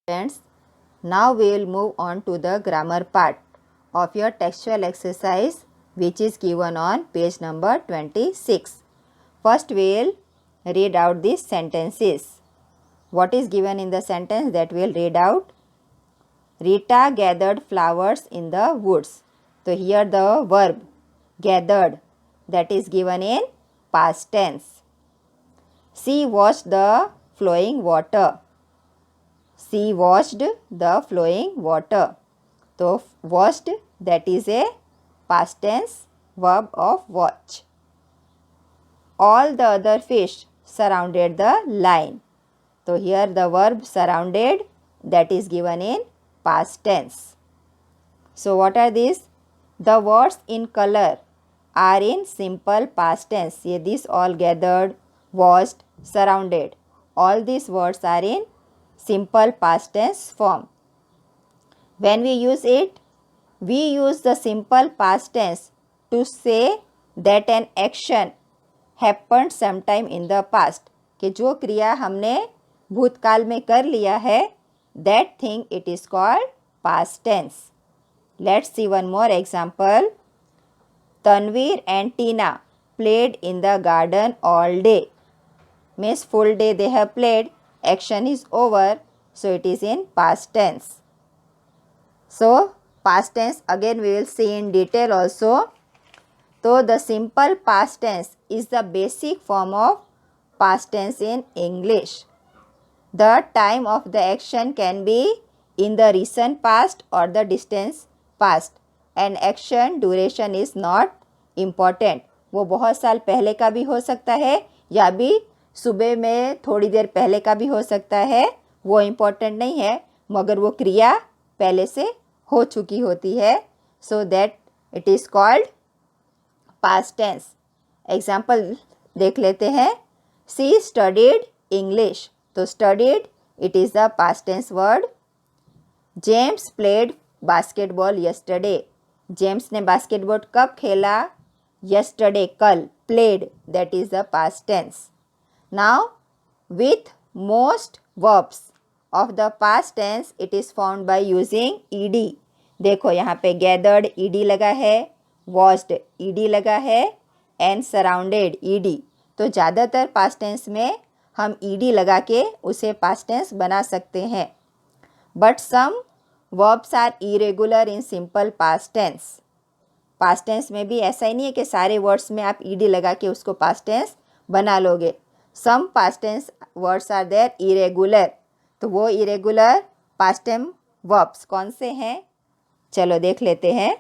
Friends, now we will move on to the grammar part of your textual exercise which is given on page number 26. First we will read out these sentences. What is given in the sentence that we will read out? Rita gathered flowers in the woods. So here the verb gathered, that is given in past tense. She watched the flowing water. She watched the flowing water. So watched, that is a past tense verb of watch. All the other fish surrounded the line. So here the verb surrounded, that is given in past tense. So what are these? The words in color are in simple past tense. See, these all gathered, watched, surrounded. All these words are in simple past tense form. When we use it, we use the simple past tense to say that an action happened sometime in the past. कि जो क्रिया हमने भूतकाल में कर लिया है, that thing it is called past tense. Let's see one more example. Tanveer and Tina played in the garden all day. Means full day they have played. Action is over, so it is in past tense. So past tense again we will see in detail also. So the simple past tense is the basic form of past tense in English. The time of the action can be in the recent past or the distant past. And action duration is not important. वो बहुत साल पहले का भी हो सकता है या भी सुबह में थोड़ी देर पहले का भी हो सकता है. वो इम्पोर्टेंट नहीं है, मगर वो क्रिया पहले से हो चुकी होती है. So that it is called past tense. Example देख लेते हैं. She studied English. तो studied it is the past tense word. James played basketball yesterday. जेम्स ने बास्केटबॉल कब खेला? यस्टरडे, कल. Played, that is the past tense. Now with most verbs of the past tense it is found by using ED. देखो यहाँ पे gathered ED लगा है, वॉच्ड ईडी लगा है एंड सराउंडेड ईडी. तो ज़्यादातर पास्ट टेंस में हम ईडी लगा के उसे पास्ट टेंस बना सकते हैं. But some verbs are irregular in simple past tense. Past tense में भी ऐसा ही नहीं है कि सारे वर्ड्स में आप ईडी लगा के उसको पास्ट टेंस बना लोगे. Some past tense words are there irregular. तो वो इरेगुलर पास्ट टेंस वर्ब्स कौन से हैं? चलो देख लेते हैं.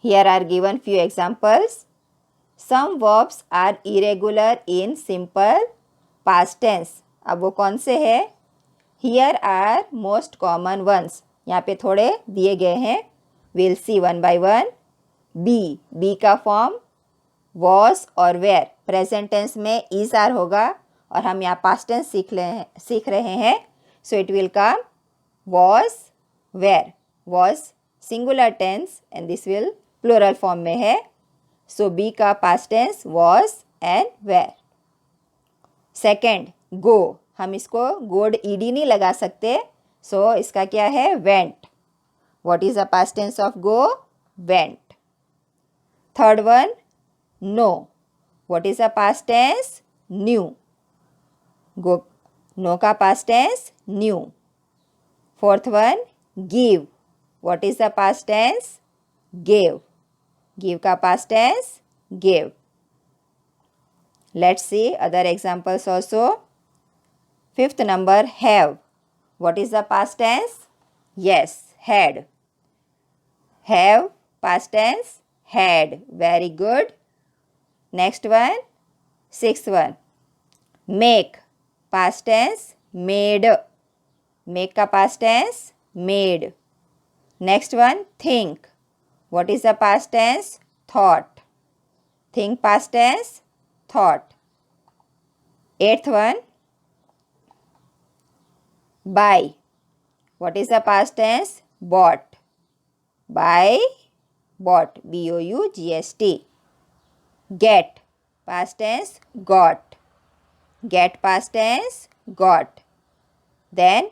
Here are given few examples. Some verbs are irregular in simple past tense. अब वो कौन से हैं? Here are most common ones. यहाँ पे थोड़े दिए गए हैं. We'll see one by one. Be का फॉर्म was और were. प्रेजेंट टेंस में is are होगा और हम यहाँ पास्ट टेंस सीख रहे हैं. So it will come was, were. Was singular tense and this will plural form में है. सो बी का past tense was and were. Second go. हम इसको गोड ईडी नहीं लगा सकते, सो इसका क्या है? Went. What is the past tense of go? Went. Third one know. What is the past tense? Knew. गो नो का past tense knew. Fourth one give. What is the past tense? gave. Give का past tense gave. Let's see other examples also. Fifth number have. What is the past tense? Yes, had. Have past tense had. Very good. Next one. Sixth one. Make past tense made. Make का past tense made. Next one think. What is the past tense? Thought. Think past tense thought. Eighth one buy. What is the past tense? Bought. Buy, bought. B-O-U-G-S-T. Get past tense got. Get past tense got. Then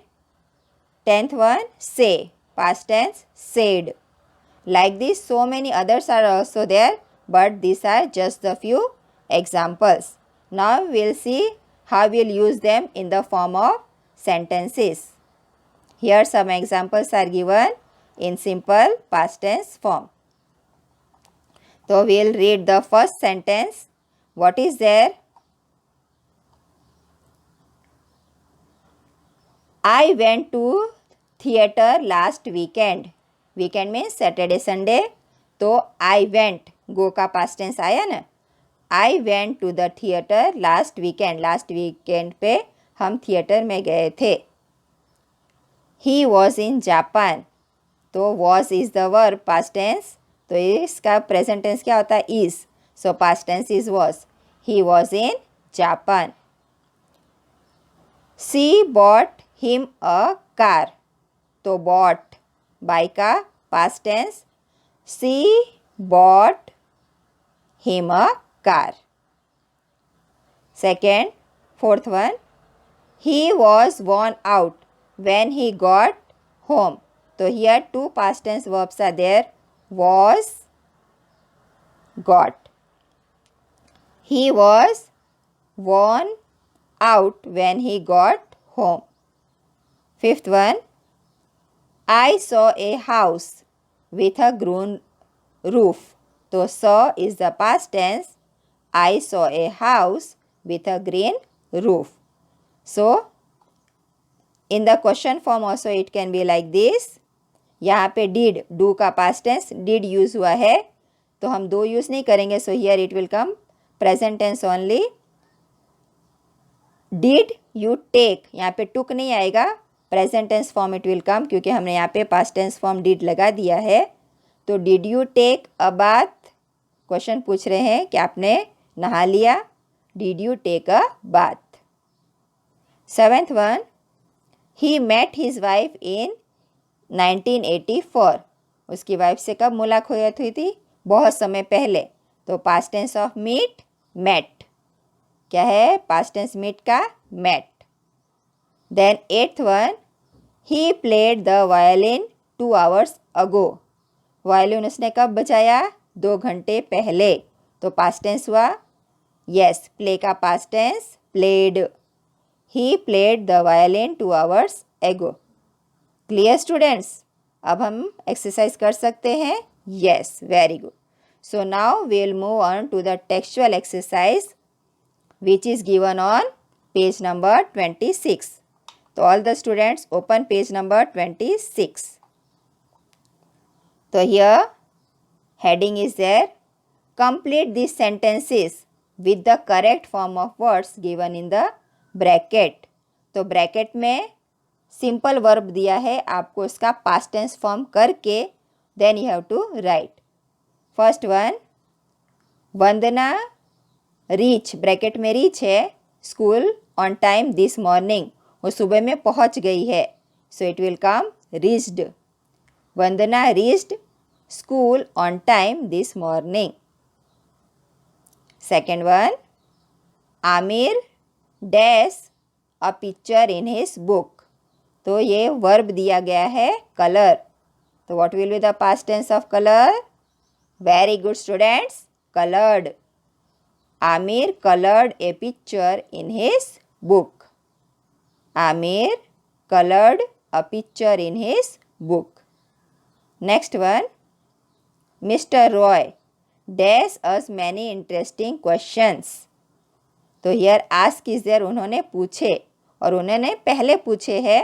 10th one, say, past tense, said. Like this, so many others are also there, but these are just the few examples. Now we'll see how we'll use them in the form of sentences. Here some examples are given in simple past tense form. So we'll read the first sentence. What is there? I went to theater last weekend. Weekend means Saturday, Sunday. तो I went, go का past tense आया ना. I went to the theater last weekend. Last weekend पे हम theatre में गए थे. He was in Japan. तो was is the verb past tense. तो इसका present tense क्या होता है? is. So past tense is was. He was in Japan. She bought him a car. तो bought buy का past tense. She bought him a car. Second, fourth one. He was worn out when he got home. So here two past tense verbs are there. Was, got. He was worn out when he got home. Fifth one. I saw a house with a green roof. So saw is the past tense. I saw a house with a green roof. So in the question form also it can be like this. यहाँ पे did, do का past tense, did use हुआ है तो हम दो use नहीं करेंगे. So here it will come present tense only. Did you take, यहाँ पे took नहीं आएगा, present tense form it will come क्योंकि हमने यहाँ पे past tense form did लगा दिया है. तो did you take a bath, question पूछ रहे हैं कि आपने नहा लिया. Did you take a bath? Seventh one, he met his wife in 1984. उसकी वाइफ से कब मुलाकात हुई थी? बहुत समय पहले. तो past tense of meet, met. क्या है past tense meet का? met. Then eighth one, he played the violin 2 hours ago. Violin उसने कब बजाया? 2 घंटे पहले. तो past tense हुआ? yes, play का past tense played. He played the violin 2 hours ago. Clear students? अब हम exercise कर सकते हैं? Yes, very good. So now we'll move on to the textual exercise which is given on page number 26. So all the students open page number 26. So here heading is there. Complete these sentences with the correct form of words given in the bracket. तो bracket में simple verb दिया है, आपको इसका past tense form करके then you have to write. First one, Vandana reach, bracket में reach है, school on time this morning, वो सुबह में पहुंच गई है. So it will come reached. Vandana reached school on time this morning. Second one, Aamir dash a picture in his book. तो ये वर्ब दिया गया है कलर. तो what will be the past tense of colour? Very good students, coloured. Aamir coloured a picture in his book. Aamir colored a picture in his book. Next one, Mr. Roy dash us many interesting questions. तो here ask is there, उन्होंने पूछे और उन्होंने पहले पूछे है.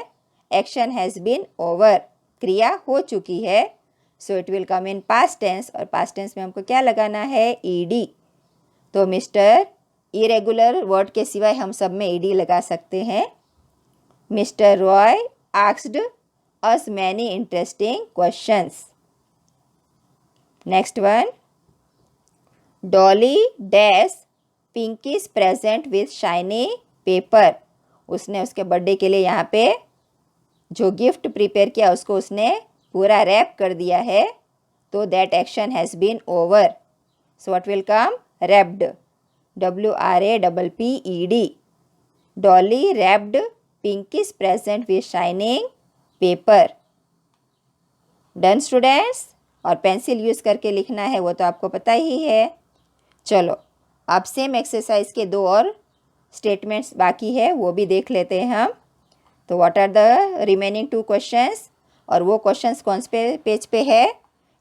Action has been over, क्रिया हो चुकी है. So it will come in past tense और past tense में हमको क्या लगाना है? ed. तो मिस्टर इरेगुलर वर्ड के सिवाय हम सब में ed लगा सकते हैं. Mr. Roy asked us many interesting questions. Next one, Dolly dash Pinky's present with shiny paper. उसने उसके बर्थडे के लिए यहाँ पे जो गिफ्ट प्रिपेयर किया उसको उसने पूरा रैप कर दिया है. तो that action has been over. So what will come? Wrapped. WRAPPED. Dolly wrapped pink is present with shining paper. Done students? और पेंसिल यूज़ करके लिखना है वो तो आपको पता ही है। चलो अब सेम एक्सरसाइज के 2 और स्टेटमेंट्स बाकी है, वो भी देख लेते हैं हम। तो what are the remaining 2 questions? और वो क्वेश्चंस कौन से पेज पे है?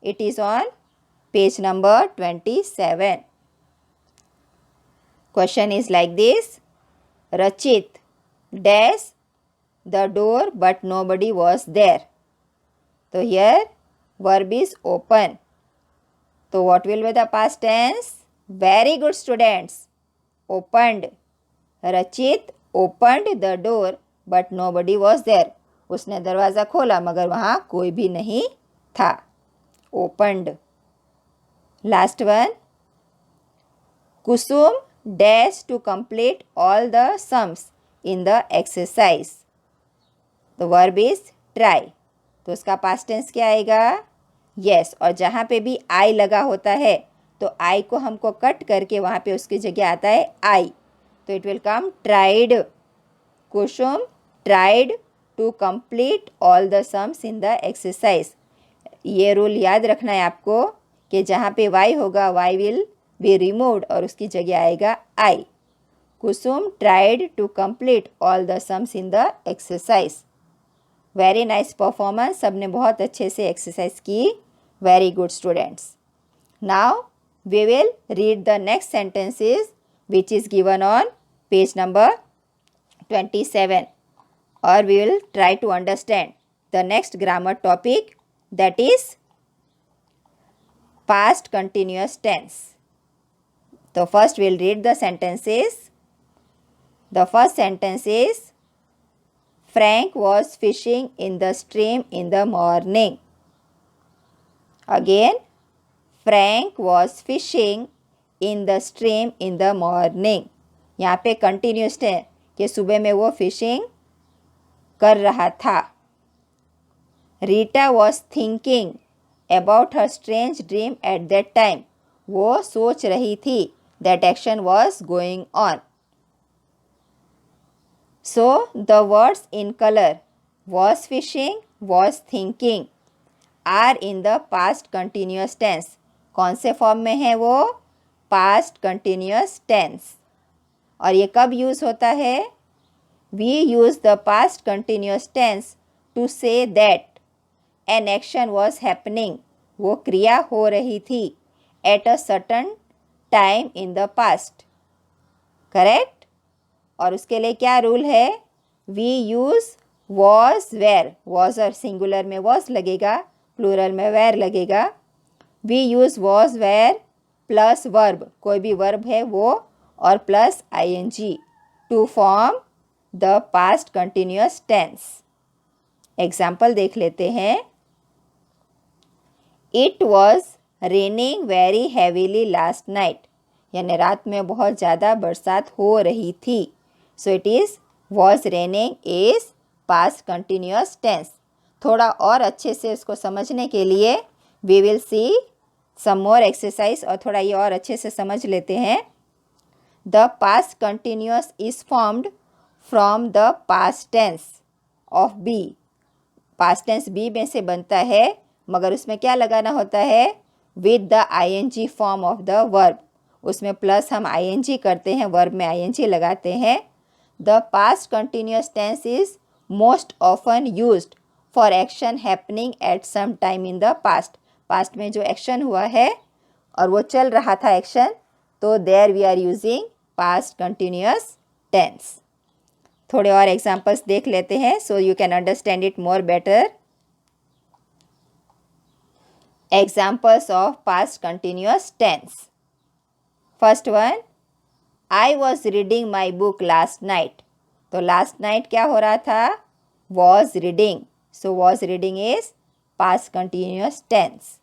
It is on page number 27। Question is like this, Rachit dash the door but nobody was there. तो here verb is open. So what will be the past tense? Very good students. Opened. Rachit opened the door but nobody was there. उसने दरवाज़ा खोला मगर वहाँ कोई भी नहीं था। Opened. Last one. Kusum dash to complete all the sums in the exercise. The verb is try. तो उसका past tense क्या आएगा? यस और जहाँ पे भी आई लगा होता है तो आई को हमको कट करके वहाँ पे उसकी जगह आता है आई, तो it will come tried. Kusum tried to complete all the sums in the exercise. ये रूल याद रखना है आपको कि जहाँ पे वाई होगा वाई विल बी रिमूव्ड और उसकी जगह आएगा I. Kusum tried to complete all the sums in the exercise. Very nice performance, सबने बहुत अच्छे से एक्सरसाइज की। Very good students. Now we will read the next sentences which is given on page number 27 और we will try to understand the next grammar topic that is past continuous tense. तो first we will read the sentences. The first sentence is Frank was fishing in the stream in the morning. Again, Frank was fishing in the stream in the morning. यहाँ पे continuous है कि सुबह में वो fishing कर रहा था। Rita was thinking about her strange dream at that time. वो सोच रही थी। That action was going on. So the words in color was fishing, was thinking are in the past continuous tense. कौन से form में है वो? past continuous tense. और ये कब यूज़ होता है? We use the past continuous tense to say that an action was happening. वो क्रिया हो रही थी at a certain time in the past. Correct? और उसके लिए क्या रूल है? We use was were. Was और सिंगुलर में वॉज लगेगा, प्लूरल में वेर लगेगा। We use was were plus verb, कोई भी वर्ब है वो, और plus ING to form the past continuous tense. Example देख लेते हैं। It was raining very heavily last night, यानी रात में बहुत ज़्यादा बरसात हो रही थी। So it is was raining is past continuous tense. थोड़ा और अच्छे से इसको समझने के लिए we will see some more exercise और थोड़ा ये और अच्छे से समझ लेते हैं। The past continuous is formed from the past tense of be. Past tense be में से बनता है मगर उसमें क्या लगाना होता है? With the ing form of the verb. उसमें प्लस हम ing करते हैं, वर्ब में ing लगाते हैं। The past continuous tense is most often used for action happening at some time in the past. Past में जो action हुआ है और वो चल रहा था action, तो there we are using past continuous tense. थोड़े और examples देख लेते हैं so you can understand it more better. Examples of past continuous tense. First one, I was reading my book last night. तो last night क्या हो रहा था? Was reading. So was reading is past continuous tense.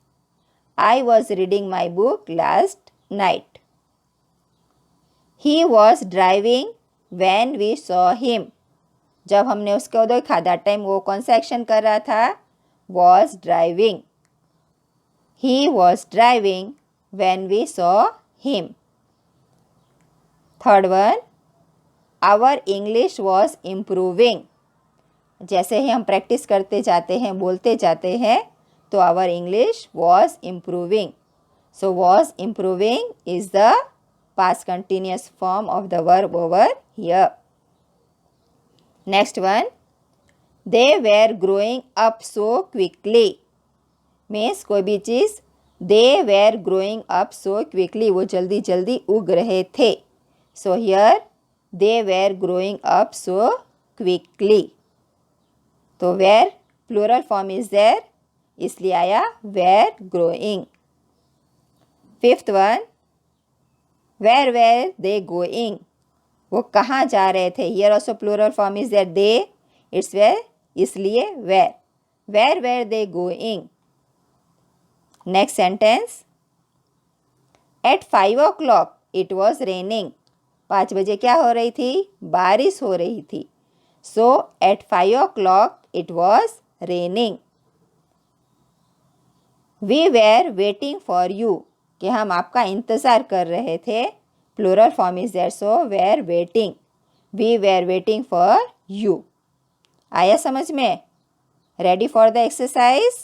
I was reading my book last night. He was driving when we saw him. जब हमने उसको देखा that time वो कौन सा एक्शन कर रहा था? Was driving. He was driving when we saw him. Third one, our English was improving. जैसे ही हम प्रैक्टिस करते जाते हैं, बोलते जाते हैं, तो our English was improving. So was improving is the past continuous form of the verb over here. Next one, they were growing up so quickly means कोई भी चीज़ they were growing up so quickly, वो जल्दी जल्दी उग रहे थे. So here they were growing up so quickly. तो were plural form is there, इसलिए आया were growing. Fifth one, where were they going? वो कहाँ जा रहे थे? Here also plural form is there, they, it's where, इसलिए where. Where were they going? Next sentence, at 5 o'clock it was raining. 5 बजे क्या हो रही थी? बारिश हो रही थी. So at 5 o'clock it was raining. We were waiting for you. कि हम आपका इंतज़ार कर रहे थे. Plural form is there, so were waiting. We were waiting for you. आया समझ में? Ready for the exercise?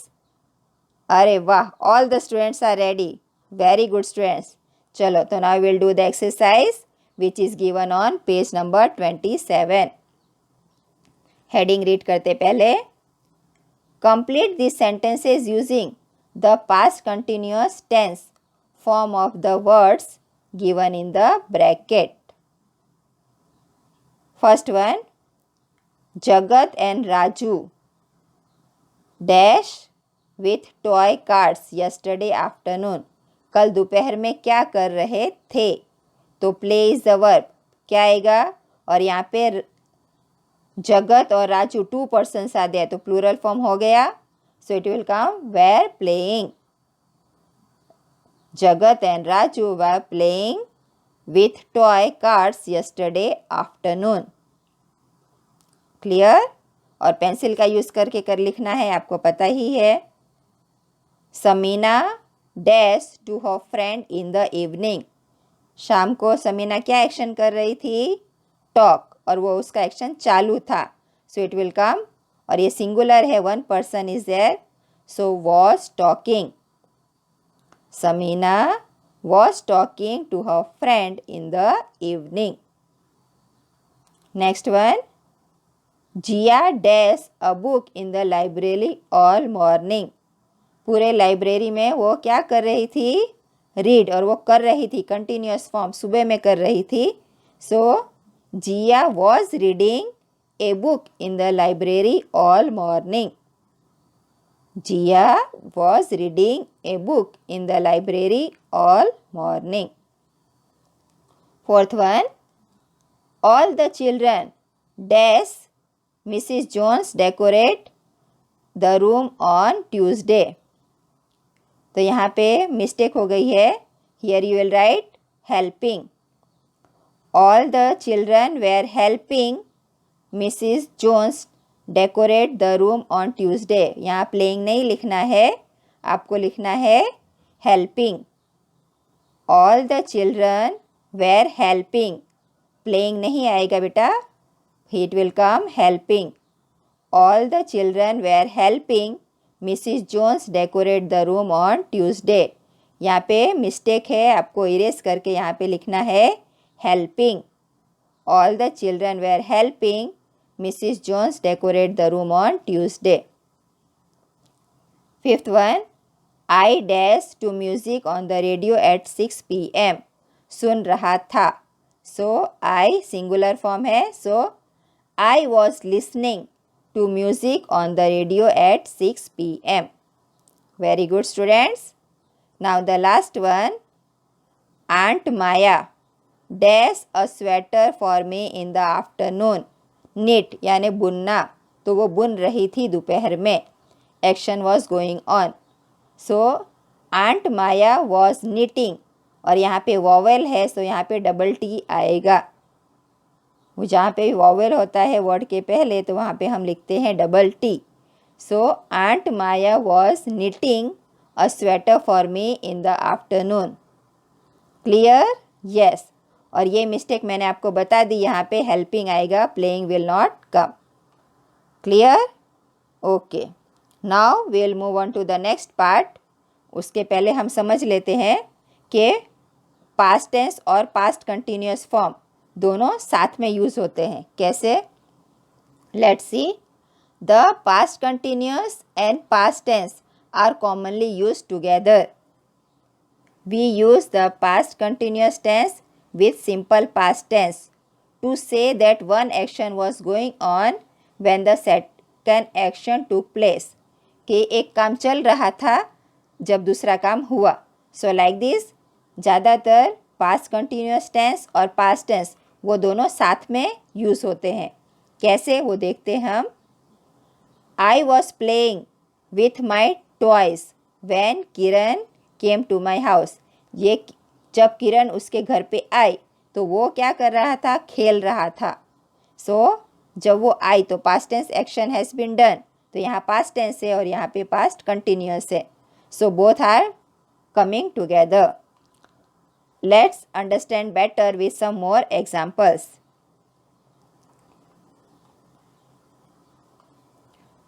अरे वाह, all the students are ready. Very good students. चलो, तो now we will do the exercise which is given on page number 27. Heading read करते पहले. Complete these sentences using the past continuous tense form of the words given in the bracket. First one, Jagat and Raju dash with toy cars yesterday afternoon. कल दोपहर में क्या कर रहे थे? तो प्ले इज द वर्ब, क्या आएगा? और यहाँ पे जगत और राजू 2 पर्सन्स आ गया, तो प्लूरल फॉर्म हो गया. So it will come were playing. Jagat and Raju were playing with toy cars yesterday afternoon. Clear? और पेंसिल का यूज़ करके कर लिखना है, आपको पता ही है. Samina dash to her friend in the evening. शाम को समीना क्या एक्शन कर रही थी? टॉक, और वो उसका एक्शन चालू था. सो इट विल कम, और ये सिंगुलर है, 1 person is there, so was talking. Samina was talking to her friend in the evening. Next one, Jia dash a book in the library all morning. पूरे library में वो क्या कर रही थी? रीड, और वो कर रही थी कंटिन्यूस फॉर्म, सुबह में कर रही थी. सो Jia was reading a book in the library all morning. Jia was reading a book in the library all morning. Fourth one, all the children dash Mrs. Jones decorate the room on Tuesday. तो यहाँ पे mistake हो गई है. Here you will write helping. All the children were helping Mrs. Jones decorate the room on Tuesday. यहाँ playing नहीं लिखना है, आपको लिखना है helping. All the children were helping. Playing नहीं आएगा बेटा, it will come helping. All the children were helping Mrs Jones decorate the room on Tuesday. यहाँ पे मिस्टेक है, आपको इरेज करके यहाँ पे लिखना है helping. All the children were helping Mrs. Jones decorate the room on Tuesday. Fifth one, I dash to music on the radio at 6 p.m. सुन रहा था. So I singular form है. So I was listening to music on the radio at 6 p.m. Very good students. Now the last one, Aunt Maya dash a sweater for me in the afternoon. Knit यानी बुनना, तो वो बुन रही थी दोपहर में. Action was going on. So aunt Maya was knitting, और यहाँ पे वॉवेल है, सो यहाँ पे डबल टी आएगा. वो जहाँ पे भी वॉवेल होता है वर्ड के पहले, तो वहाँ पे हम लिखते हैं double T. So aunt Maya was knitting a sweater for me in the afternoon. Clear? Yes. और ये मिस्टेक मैंने आपको बता दी, यहाँ पे हेल्पिंग आएगा, playing will not come. Clear? Okay, now we will move on to the next part. उसके पहले हम समझ लेते हैं कि पास्ट टेंस और पास्ट कंटिन्यूअस फॉर्म दोनों साथ में यूज़ होते हैं। कैसे? Let's see. The past continuous and past tense are commonly use together. We use the past continuous tense with simple past tense to say that one action was going on when the second action took place. कि एक काम चल रहा था जब दूसरा काम हुआ। सो लाइक दिस, ज़्यादातर पास्ट कंटिन्यूस टेंस और पास्ट टेंस वो दोनों साथ में यूज़ होते हैं। कैसे, वो देखते हैं हम। I was playing with my toys when Kiran came to my house. ये जब किरण उसके घर पे आई तो वो क्या कर रहा था? खेल रहा था। सो जब वो आई तो past tense action has been done, तो यहाँ पास्ट टेंस है और यहाँ पे पास्ट कंटिन्यूअस है। So both are coming together. Let's understand better with some more examples.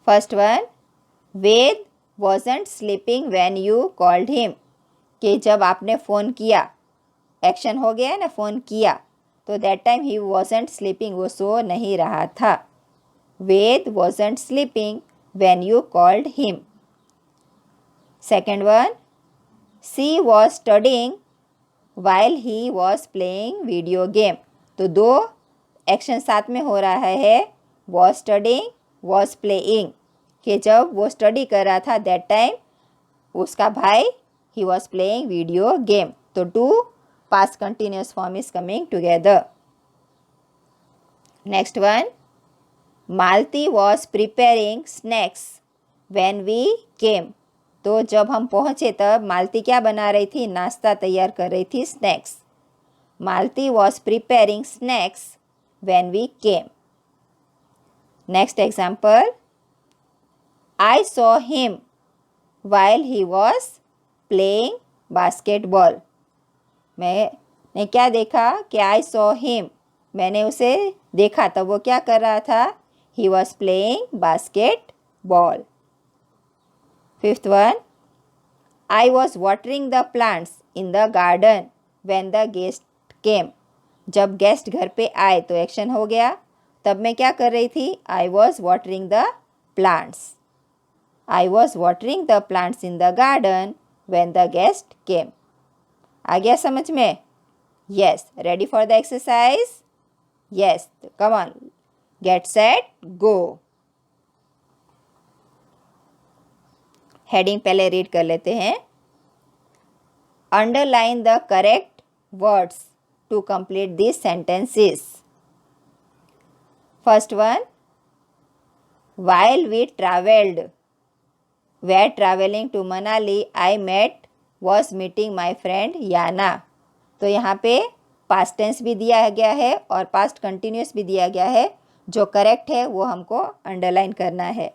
First one, Ved wasn't sleeping when you called him। कि जब आपने फ़ोन किया, एक्शन हो गया है ना, फ़ोन किया, तो that time he wasn't sleeping, वो सो नहीं रहा था। वेद wasn't sleeping when you called him। Second one, she was studying while he was playing video game। तो दो एक्शन साथ में हो रहा है, was studying, was playing। कि जब वो स्टडी कर रहा था दैट टाइम उसका भाई ही वॉज प्लेइंग वीडियो गेम। तो two past continuous form is coming together. Next one, Malti was preparing snacks when we came. तो जब हम पहुँचे तब मालती क्या बना रही थी? नाश्ता तैयार कर रही थी, snacks. Malti was preparing snacks when we came. Next example, I saw him while he was playing basketball। मैंने क्या देखा? कि I saw him, मैंने उसे देखा तब वो क्या कर रहा था? He was playing basketball। Fifth one, I was watering the plants in the garden when the guest came। जब गेस्ट घर पे आए तो एक्शन हो गया, तब मैं क्या कर रही थी? I was watering the plants। I was watering the plants in the garden when the guest came। आ गया समझ में? Yes, ready for the exercise? Yes, come on, get set, go। Heading पहले रीड कर लेते हैं। Underline the correct words to complete these sentences। First one, while we were traveling to Manali, I was meeting my friend Yana। तो यहाँ पे past tense भी दिया गया है और पास्ट कंटिन्यूस भी दिया गया है। जो करेक्ट है वो हमको अंडरलाइन करना है।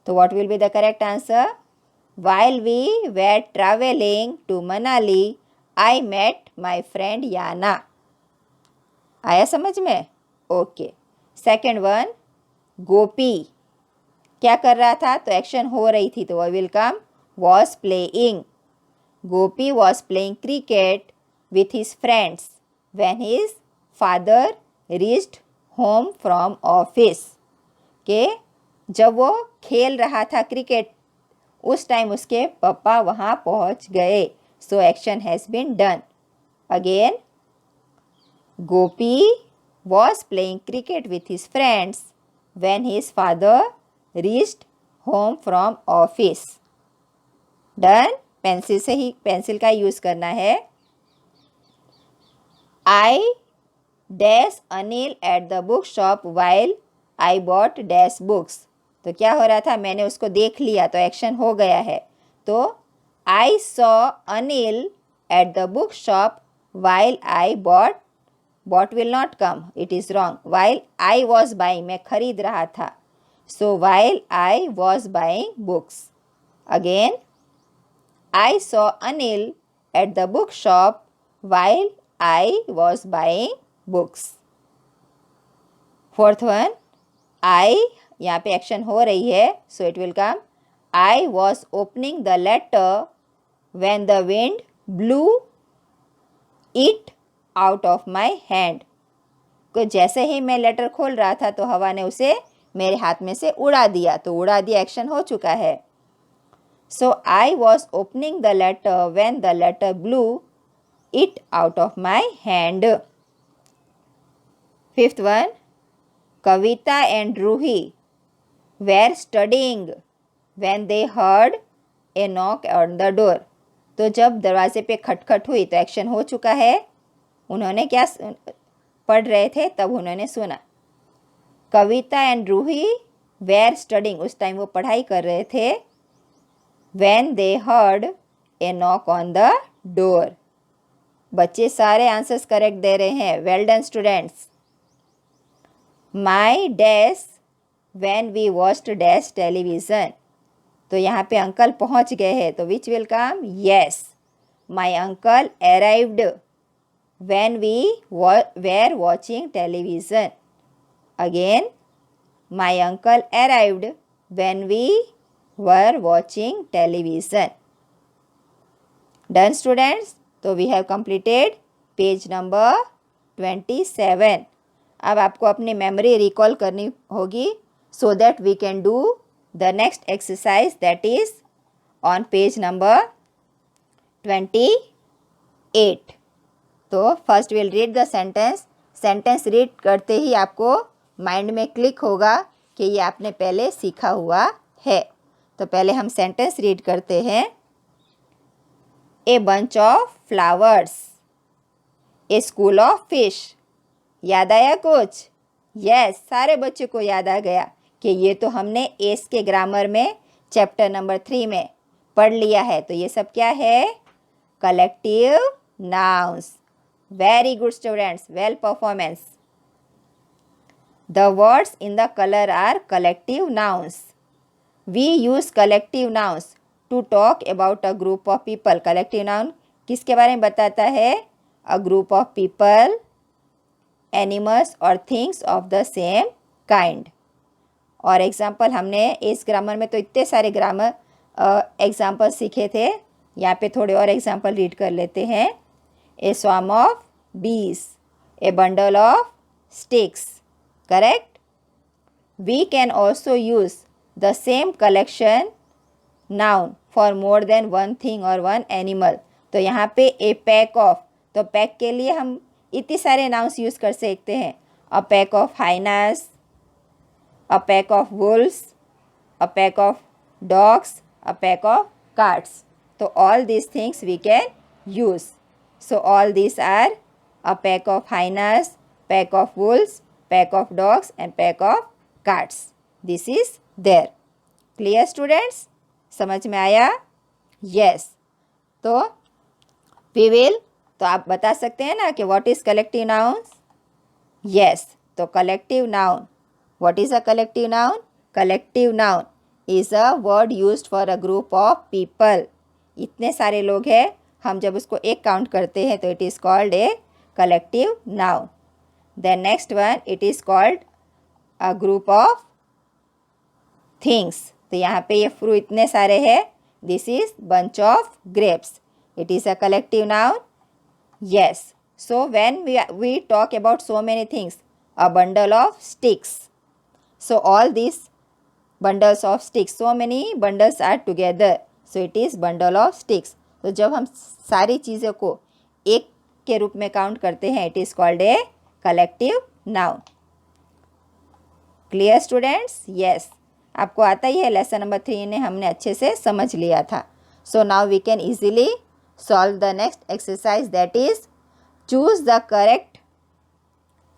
तो what will be the correct answer? While we were traveling to Manali, I met my friend Yana। आया समझ में? ओके। सेकेंड वन, गोपी क्या कर रहा था? तो एक्शन हो रही थी, तो will come was playing. Gopi was playing cricket with his friends when his father reached home from office. के जब वो खेल रहा था क्रिकेट उस टाइम उसके पापा वहाँ पहुँच गए। So action has been done. Again, Gopi was playing cricket with his friends when his father reached home from office. Done. Pencil से ही पेंसिल का यूज़ करना है। I dash Anil at the book shop while I bought dash books. तो क्या हो रहा था? मैंने उसको देख लिया, तो एक्शन हो गया है। तो I saw Anil at the book shop while I bot will not come, it is wrong. While I was buying, मैं खरीद रहा था। So while I was buying books। Again, I saw Anil at the bookshop while I was buying books. Fourth one, I, यहाँ पे action हो रही है, so it will come I was opening the letter when the wind blew it out of my hand. को जैसे ही मैं letter खोल रहा था तो हवा ने उसे मेरे हाथ में से उड़ा दिया, तो उड़ा दिया एक्शन हो चुका है। So I was opening the letter when the letter blew it out of my hand. Fifth one, Kavita and Ruhi were studying when they heard a knock on the door. तो जब दरवाजे पे खटखट हुई तो एक्शन हो चुका है। उन्होंने क्या पढ़ रहे थे तब उन्होंने सुना। Kavita and Ruhi were studying, उस टाइम वो पढ़ाई कर रहे थे। When they heard a knock on the door. बच्चे सारे आंसर्स करेक्ट दे रहे हैं, well done students. My dash when we watched dash television. तो यहाँ पे अंकल पहुँच गए हैं, तो which will come, yes, my uncle arrived when we were watching television. Again, my uncle arrived when we were watching television. Done students? So we have completed page number 27. अब आपको अपनी मेमोरी रिकॉल करनी होगी so that we can do the next exercise, that is on page number 28. तो first will read the sentence. Sentence read करते ही आपको mind में click होगा कि ये आपने पहले सीखा हुआ है। तो पहले हम सेंटेंस रीड करते हैं। A bunch of flowers, A school of fish. याद आया कुछ? यस, सारे बच्चों को याद आ गया कि ये तो हमने एस के ग्रामर में चैप्टर नंबर 3 में पढ़ लिया है। तो ये सब क्या है? Collective nouns. Very good students, well performance. The words in the color are collective nouns. We use collective nouns to talk about a group of people. Collective noun किसके बारे में बताता है? A group of people, animals or things of the same kind. और example हमने इस grammar में तो इतने सारे ग्रामर एग्जाम्पल सीखे थे, यहाँ पे थोड़े और एग्जाम्पल रीड कर लेते हैं। A swarm of bees, a bundle of sticks. Correct? We can also use the same collection noun for more than one thing or one animal. तो यहाँ पे a pack of, तो पैक के लिए हम इतने सारे nouns यूज़ कर सकते हैं। A pack of hyenas, a pack of wolves, a pack of dogs, a pack of cats. तो all these things we can use. So all these are a pack of hyenas, pack of wolves, pack of dogs and pack of cats. This is there. Clear students? समझ में आया? Yes. तो we will, तो आप बता सकते हैं ना कि what is collective nouns? Yes. तो collective noun. What is a collective noun? Collective noun is a word used for a group of people. इतने सारे लोग हैं, हम जब उसको एक काउंट करते हैं तो it is called a collective noun. Then next one, it is called a group of things. तो यहाँ पे ये फ्रूट इतने सारे हैं, this is bunch of grapes, it is a collective noun. Yes, so when we talk about so many things, a bundle of sticks, so all this bundles of sticks, so many bundles are together, so it is bundle of sticks. तो जब हम सारी चीज़ों को एक के रूप में काउंट करते हैं, it is called a collective noun. Clear students? Yes, आपको आता ही है, लेसन नंबर 3 ने हमने अच्छे से समझ लिया था। So now we can easily solve the next exercise, that is choose the correct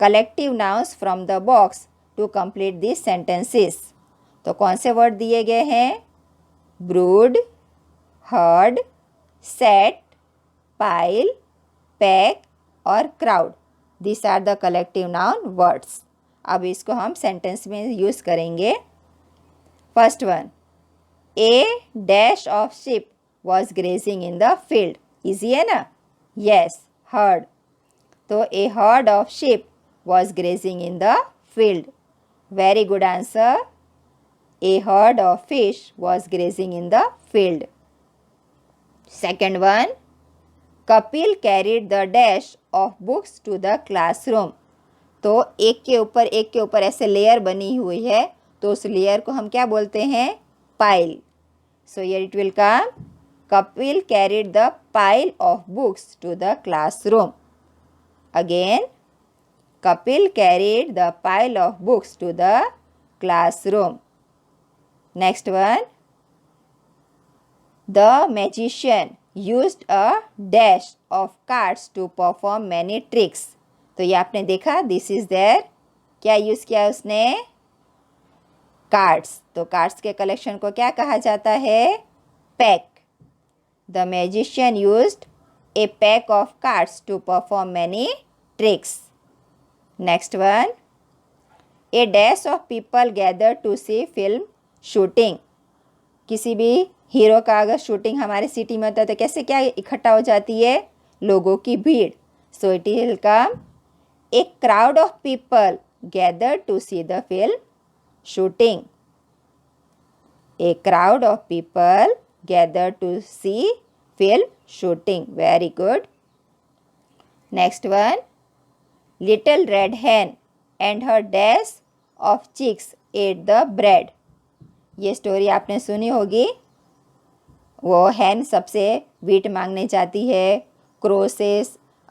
collective nouns from the box to complete this sentences. तो कौन से वर्ड दिए गए हैं? Brood, herd, set, pile, pack और crowd. This are the collective noun words. अब इसको हम सेंटेंस में यूज़ करेंगे। First one, a dash of sheep was grazing in the field. Easy है ना? Yes, heard. तो a herd of sheep was grazing in the field. Very good answer. A herd of fish was grazing in the field. Second one, Kapil carried the dash of books to the classroom. तो एक के ऊपर ऐसे layer बनी हुई है, तो उस लेयर को हम क्या बोलते हैं? Pile. So here it will come, Kapil carried the pile of books to the classroom. Again, Kapil carried the pile of books to the classroom. Next one, the magician used a dash of cards to perform many tricks. तो ये आपने देखा, this is there. क्या use किया उसने? Cards. तो cards के collection को क्या कहा जाता है? Pack. The magician used a pack of cards to perform many tricks. Next one, a dash of people gather to see film shooting. किसी भी हीरो का अगर शूटिंग हमारे सिटी में होता है तो कैसे क्या इकट्ठा हो जाती है? लोगों की भीड़. So it will come, a crowd of people gather to see the film shooting. A crowd of people gathered to see film shooting. Very good. Next one, little red hen and her dash of chicks ate the bread. ये story आपने सुनी होगी. वो हैन सबसे wheat मांगने जाती है, crow से,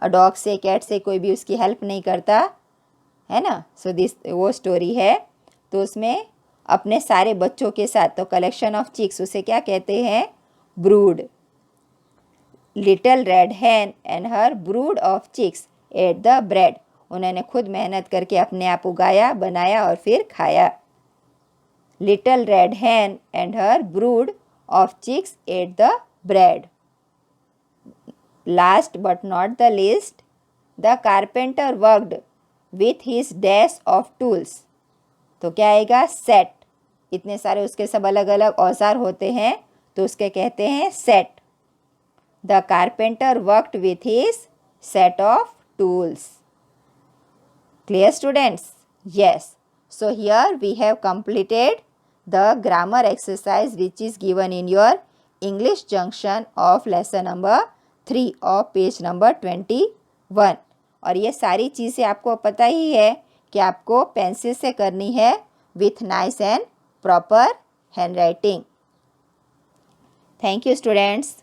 डॉग से, कैट से कोई भी उसकी हेल्प नहीं करता है ना. सो दिस वो स्टोरी है. तो उसमें अपने सारे बच्चों के साथ, तो कलेक्शन ऑफ चिक्स उसे क्या कहते हैं? Brood. Little red hen and her brood of chicks ate the bread. उन्होंने खुद मेहनत करके अपने आप उगाया, बनाया और फिर खाया. Little red hen and her brood of chicks ate the bread. Last but not the least, the carpenter worked with his dash of tools. तो क्या आएगा? सेट. इतने सारे उसके सब अलग अलग औजार होते हैं, तो उसके कहते हैं set. The carpenter worked with his set of tools. Clear students? Yes. So here we have completed the grammar exercise which is given in your English junction of lesson number 3 of page number 21. और ये सारी चीज़ें आपको पता ही है कि आपको पेंसिल से करनी है with nice and proper hand writing. Thank you students.